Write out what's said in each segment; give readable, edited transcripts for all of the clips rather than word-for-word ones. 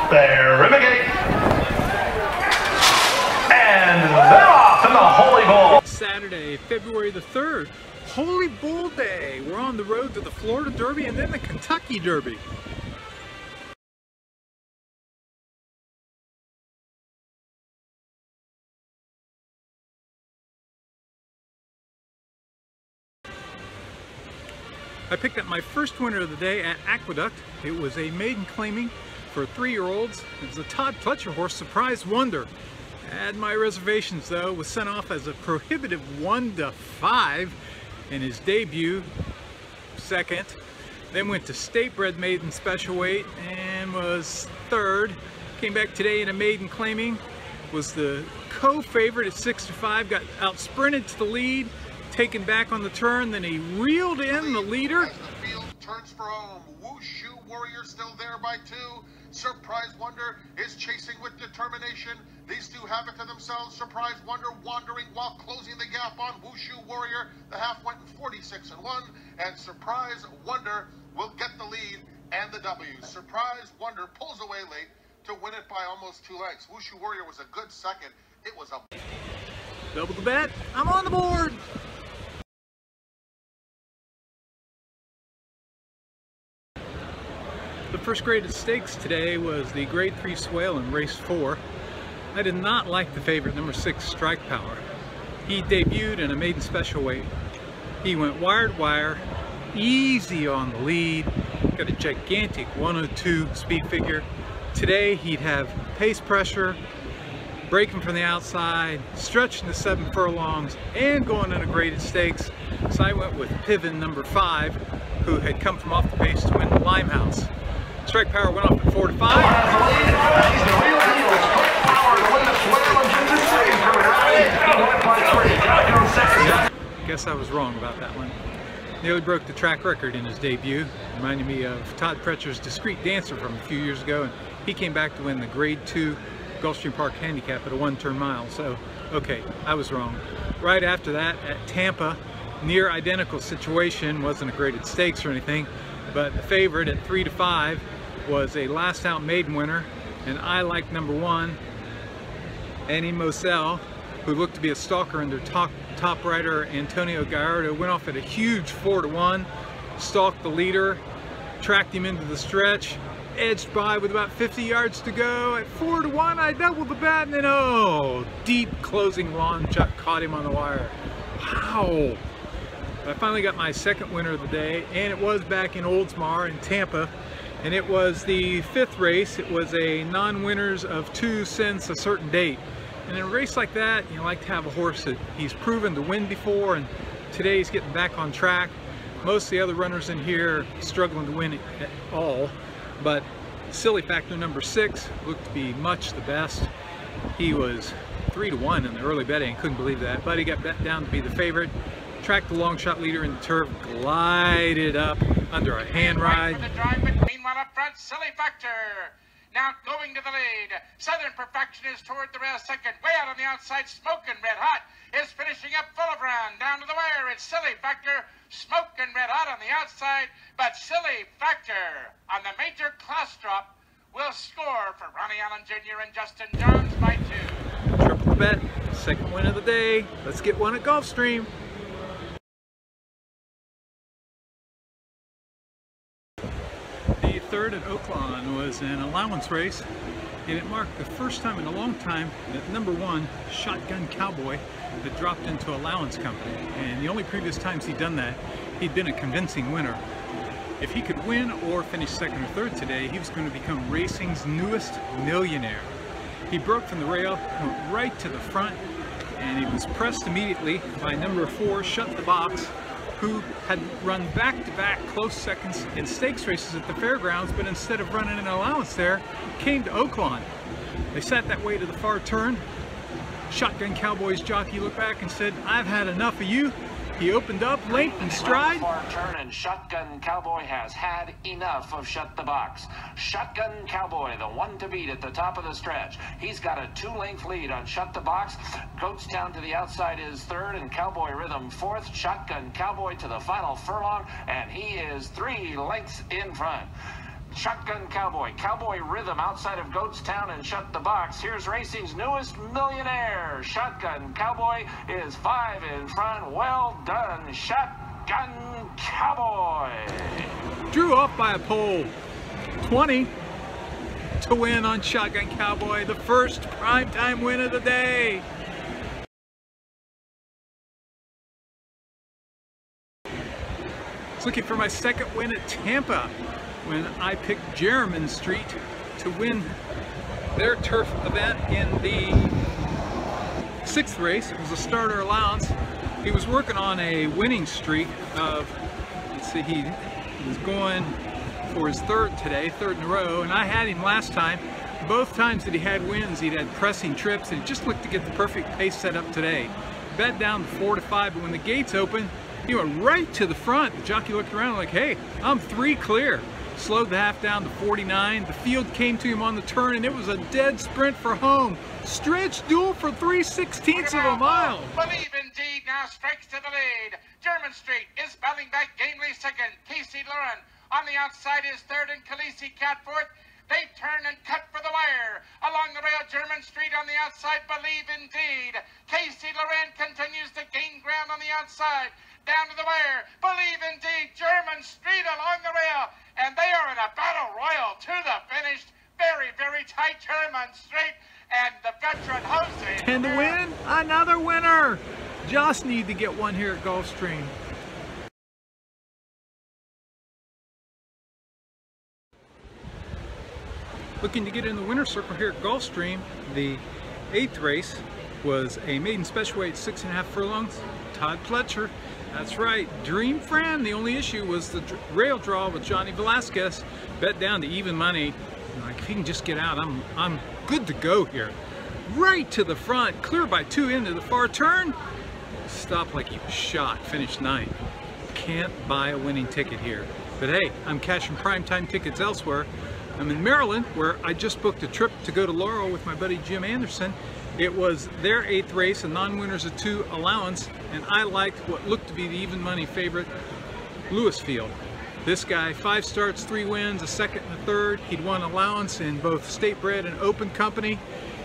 there, Renegade. And they're off in the Holy Bull. Saturday, February the 3rd, Holy Bull Day. We're on the road to the Florida Derby and then the Kentucky Derby. I picked up my first winner of the day at Aqueduct. It was a maiden claiming for 3-year-olds. It was a Todd Pletcher horse, Surprise Wonder. I had my reservations though, was sent off as a prohibitive 1-5 in his debut, second. Then went to State Bred Maiden Special Weight and was 3rd. Came back today in a maiden claiming, was the co-favorite at 6-5, got out sprinted to the lead, taken back on the turn, then he reeled in the leader. As the field turns for home, Wushu Warrior still there by 2. Surprise Wonder is chasing with determination. These two have it to themselves. Surprise Wonder wandering while closing the gap on Wushu Warrior. The half went in 46-1, and Surprise Wonder will get the lead and the W. Surprise Wonder pulls away late to win it by almost 2 lengths. Wushu Warrior was a good second. It was a Double the bet. I'm on the board. The first graded stakes today was the Grade 3 Swale in race 4. I did not like the favorite, number 6, Strike Power. He debuted in a maiden special weight. He went wire to wire, easy on the lead, got a gigantic 102 speed figure. Today he'd have pace pressure, breaking from the outside, stretching to 7 furlongs, and going in a graded stakes. So I went with Piven, number 5, who had come from off the pace to win the Limehouse. Strike Power went off at 4-5. Guess I was wrong about that one. Nearly broke the track record in his debut. Reminded me of Todd Pletcher's Discreet Dancer from a few years ago, and he came back to win the Grade 2 Gulfstream Park Handicap at a 1-turn mile. So, okay, I was wrong. Right after that, at Tampa, near identical situation, wasn't a graded stakes or anything, but the favorite at 3-5 was a last out maiden winner, and I like number 1, Annie Moselle, who looked to be a stalker under top rider Antonio Gallardo. Went off at a huge 4-1, stalked the leader, tracked him into the stretch, edged by with about 50 yards to go. At 4-1, I doubled the bet, and then oh, deep closing lawn chuck caught him on the wire. Wow! I finally got my second winner of the day, and it was back in Oldsmar in Tampa, and it was the 5th race. It was a non-winners of 2 since a certain date. And in a race like that, you like to have a horse that he's proven to win before, and today he's getting back on track. Most of the other runners in here struggling to win at all, but Silly Factor number 6 looked to be much the best. He was 3-1 in the early betting, couldn't believe that, but he got bet down to be the favorite. Tracked the long shot leader in the turf, glided up under a hand ride. For the drive, but meanwhile up front, Silly Factor. Now going to the lead. Southern Perfection is toward the rail second. Way out on the outside, Smokin' Red Hot is finishing up full of run. Down to the wire, it's Silly Factor. Smokin' Red Hot on the outside, but Silly Factor on the major class drop will score for Ronnie Allen Jr. and Justin Johns by 2. Triple the bet, second win of the day. Let's get one at Gulfstream. The 3rd at Oaklawn was an allowance race, and it marked the first time in a long time that number 1, Shotgun Cowboy, had dropped into allowance company. And the only previous times he'd done that, he'd been a convincing winner. If he could win or finish 2nd or 3rd today, he was going to become racing's newest millionaire. He broke from the rail, went right to the front, and he was pressed immediately by number 4, Shut the Box, who had run back-to-back close seconds in stakes races at the fairgrounds, but instead of running an allowance there, came to Oaklawn. They sat that way to the far turn. Shotgun Cowboy's jockey looked back and said, "I've had enough of you." He opened up, length and stride. Far turn, and Shotgun Cowboy has had enough of Shut the Box. Shotgun Cowboy, the one to beat at the top of the stretch. He's got a 2-length lead on Shut the Box. Goatstown to the outside is 3rd, and Cowboy Rhythm 4th. Shotgun Cowboy to the final furlong, and he is 3 lengths in front. Shotgun Cowboy. Cowboy Rhythm outside of Goatstown and Shut the Box. Here's racing's newest millionaire. Shotgun Cowboy is 5 in front. Well done, Shotgun Cowboy. Drew off by a pole. 20 to win on Shotgun Cowboy, the first primetime win of the day. I was looking for my second win at Tampa when I picked Jermyn Street to win their turf event in the 6th race. It was a starter allowance. He was working on a winning streak of, let's see, he was going for his third today, third in a row, and I had him last time. Both times that he had wins, he'd had pressing trips, and he just looked to get the perfect pace set up today. Bet down to 4 to 5, but when the gates opened, he went right to the front. The jockey looked around like, hey, I'm 3 clear. Slowed the half down to 49. The field came to him on the turn, and it was a dead sprint for home. Stretch duel for 3/16 of a mile. Believe Indeed now strikes to the lead. Jermyn Street is battling back gamely second. Casey Lauren on the outside is third, and Khaleesi Cat fourth. They turn and cut for the wire. Along the rail, Jermyn Street on the outside, Believe Indeed. Casey Lauren continues to gain ground on the outside. Down to the wire, Believe Indeed, Jermyn Street along the rail. And they are in a battle royal to the finish. Very, very tight, Jermyn Street. And the veteran Jose 10 to win, another winner. Just need to get one here at Gulfstream. Looking to get in the winner's circle here at Gulfstream. The 8th race was a maiden special weight 6.5 furlongs. Todd Pletcher, that's right, dream friend. The only issue was the rail draw with Johnny Velasquez. Bet down to even money. Like, if he can just get out, I'm good to go here. Right to the front, clear by 2 into the far turn. Stopped like he was shot, finished 9th. Can't buy a winning ticket here. But hey, I'm cashing primetime tickets elsewhere. I'm in Maryland, where I just booked a trip to go to Laurel with my buddy Jim Anderson. It was their 8th race, a non-winners of 2 allowance, and I liked what looked to be the even money favorite, Lewisfield. This guy, 5 starts, 3 wins, a second and a third. He'd won allowance in both state bred and open company.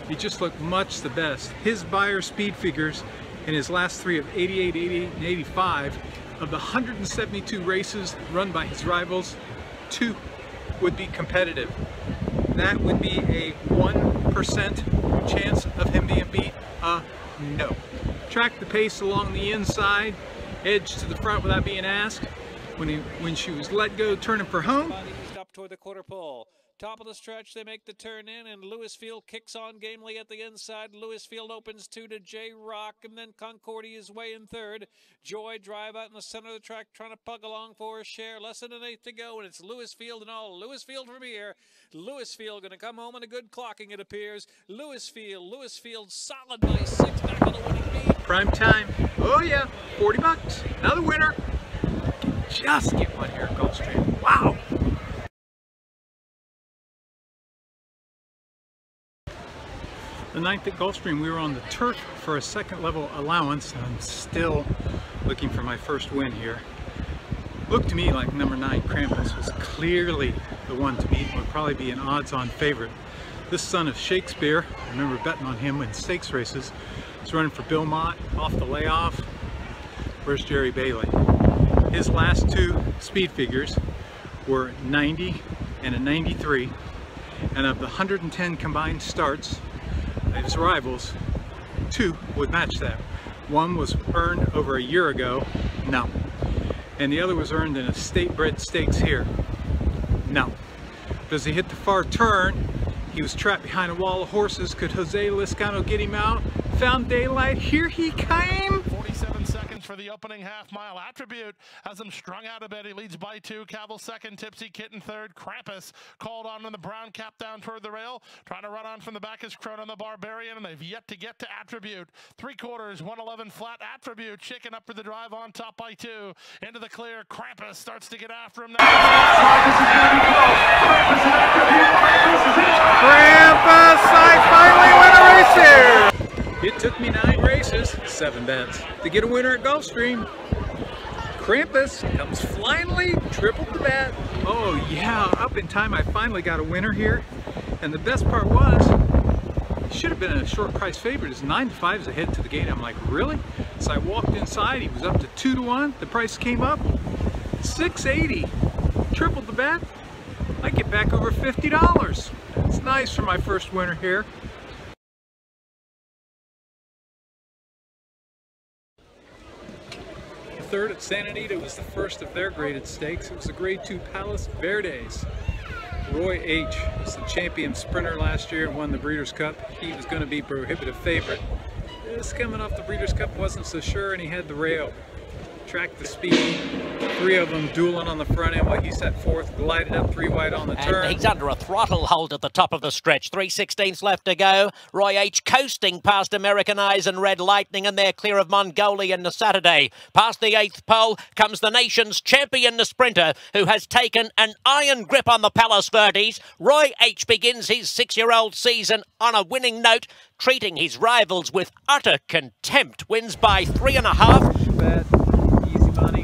He just looked much the best. His buyer speed figures in his last 3 of 88, 88, and 85, of the 172 races run by his rivals, 2 would be competitive. That would be a 1% chance of him being beat. No. Track the pace along the inside, edge to the front without being asked. When she was let go, turning for home. Up toward the quarter pole. Top of the stretch, they make the turn in, and Lewisfield kicks on gamely at the inside. Lewisfield opens 2 to J Rock, and then Concordia is way in third. Joy drive out in the center of the track, trying to pug along for a share. Less than an 8th to go, and it's Lewisfield and all. Lewisfield from here. Lewisfield going to come home in a good clocking, it appears. Lewisfield solid by 6 back on the winning beat. Prime time. Oh yeah, 40 bucks. Another winner. Just get one here at Gulfstream. Wow. The 9th at Gulfstream, we were on the turf for a second level allowance. I'm still looking for my first win here. Looked to me like number 9, Krampus, was clearly the one to beat. Would probably be an odds-on favorite. This son of Shakespeare, I remember betting on him in stakes races. He's running for Bill Mott off the layoff. Where's Jerry Bailey? His last 2 speed figures were 90 and a 93. And of the 110 combined starts, his rivals, 2 would match that. One was earned over a year ago, no. And the other was earned in a state-bred stakes here, no. But as he hit the far turn, he was trapped behind a wall of horses. Could Jose Lezcano get him out? Found daylight, here he came! 47 seconds for the opening half mile. Attribute has him strung out a bit. He leads by 2. Cavill second, Tipsy Kitten third. Krampus called on in the brown cap down toward the rail. Trying to run on from the back is Cronin the Barbarian, and they've yet to get to Attribute. 3/4, 111 flat. Attribute shaking up for the drive on top by 2. Into the clear. Krampus starts to get after him now. Krampus, I finally win a race here! It took me 9 races, 7 bets, to get a winner at Gulfstream. Krampus comes finally, tripled the bet. Oh yeah, up in time I finally got a winner here. And the best part was, he should have been a short price favorite. It's 9-5 is ahead to the gate. I'm like, really? So I walked inside, he was up to 2-1. The price came up, $6.80. Tripled the bet. I get back over $50. It's nice for my first winner here. The third at Santa Anita was the first of their graded stakes. It was the Grade 2 Palos Verdes. Roy H. was the champion sprinter last year and won the Breeders' Cup. He was going to be prohibitive favorite. This coming off the Breeders' Cup wasn't so sure, and he had the rail. Tracked the speed, 3 of them dueling on the front end while he set fourth, glided up 3 wide on the turn. And he's under a throttle hold at the top of the stretch. 3/16 left to go. Roy H. coasting past American Eyes and Red Lightning, and they're clear of Mongolian the Saturday. Past the 8th pole comes the nation's champion, the sprinter, who has taken an iron grip on the Palos Verdes. Roy H. begins his 6-year-old season on a winning note, treating his rivals with utter contempt. Wins by 3.5. Bet. Easy money.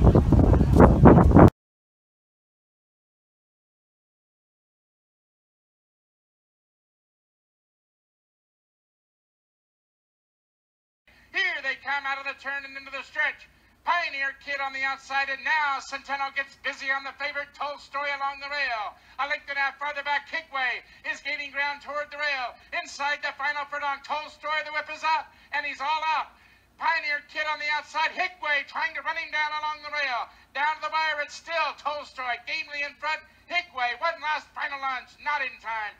Here they come out of the turn and into the stretch. Pioneer Kid on the outside, and now Centeno gets busy on the favorite Tolstoy along the rail. A length and a half farther back, Hickway is gaining ground toward the rail. Inside the final furlong, Tolstoy, the whip is up, and he's all out. Pioneer Kid on the outside, Hickway trying to run him down along the rail. Down to the wire, it's still Tolstoy, gamely in front. Hickway, one last final lunge, not in time.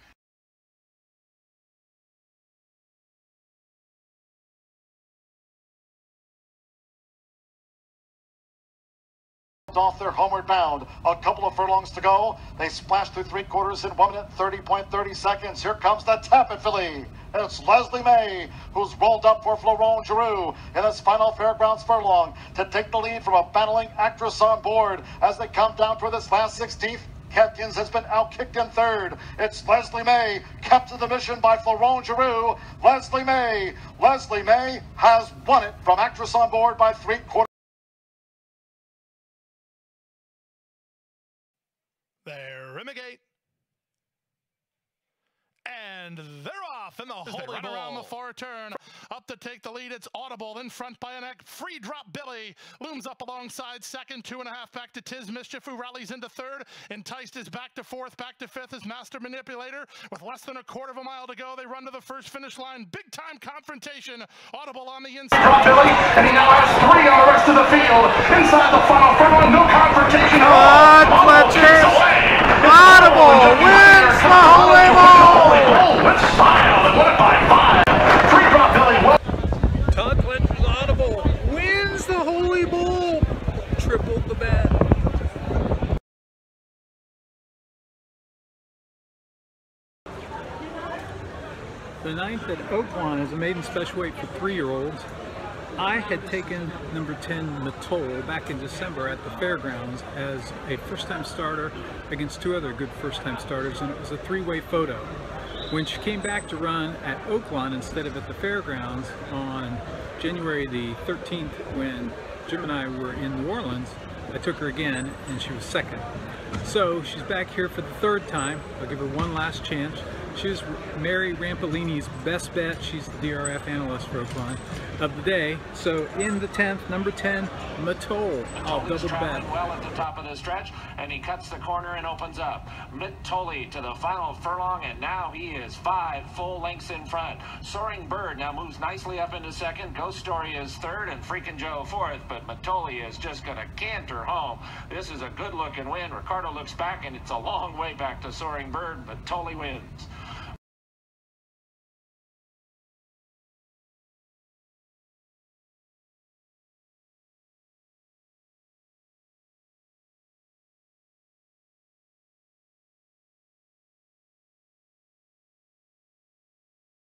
Off their homeward bound. A couple of furlongs to go. They splash through 3/4 in 1 minute 30.30 seconds. Here comes the Tappet filly. It's Leslie May, who's rolled up for Florent Giroux in his final Fairgrounds furlong to take the lead from a battling Actress on Board as they come down toward this last 16th. Catkins has been outkicked in third. It's Leslie May, kept to the mission by Florent Giroux. Leslie May has won it from Actress on Board by 3/4. There, Rimigate. And they're off in the Holy Bull. Around the far turn. Up to take the lead, it's Audible. In front by a neck. Free Drop Billy looms up alongside second. 2.5 back to Tiz Mischief, who rallies into third. Enticed is back to fourth. Back to fifth is Master Manipulator. With less than a quarter of a mile to go, they run to the first finish line. Big time confrontation. Audible on the inside. Drop Billy, and he now has 3 on the rest of the field. Inside the final furlong, no confrontation at all. Audible wins the Holy Bull! With style, and won it by 5. 3 Drop Billy. Todd Fletcher's Audible wins the Holy Bull. Tripled the bet. The 9th at Oaklawn is a maiden special weight for 3-year-olds. I had taken number 10 Matol back in December at the fairgrounds as a first-time starter against 2 other good first-time starters, and it was a 3-way photo. When she came back to run at Oaklawn instead of at the fairgrounds on January the 13th when Jim and I were in New Orleans, I took her again and she was second. So she's back here for the 3rd time. I'll give her one last chance. She was Mary Rampolini's best bet. She's the DRF analyst for Oaklawn of the day. So in the 10th, number 10, Matol. I'll double bet. Well at the top of the stretch, and he cuts the corner and opens up. Mitoli to the final furlong, and now he is 5 full lengths in front. Soaring Bird now moves nicely up into second. Ghost Story is third, and Freakin' Joe fourth. But Mitoli is just going to canter home. This is a good-looking win. Ricardo looks back, and it's a long way back to Soaring Bird. Mitoli wins.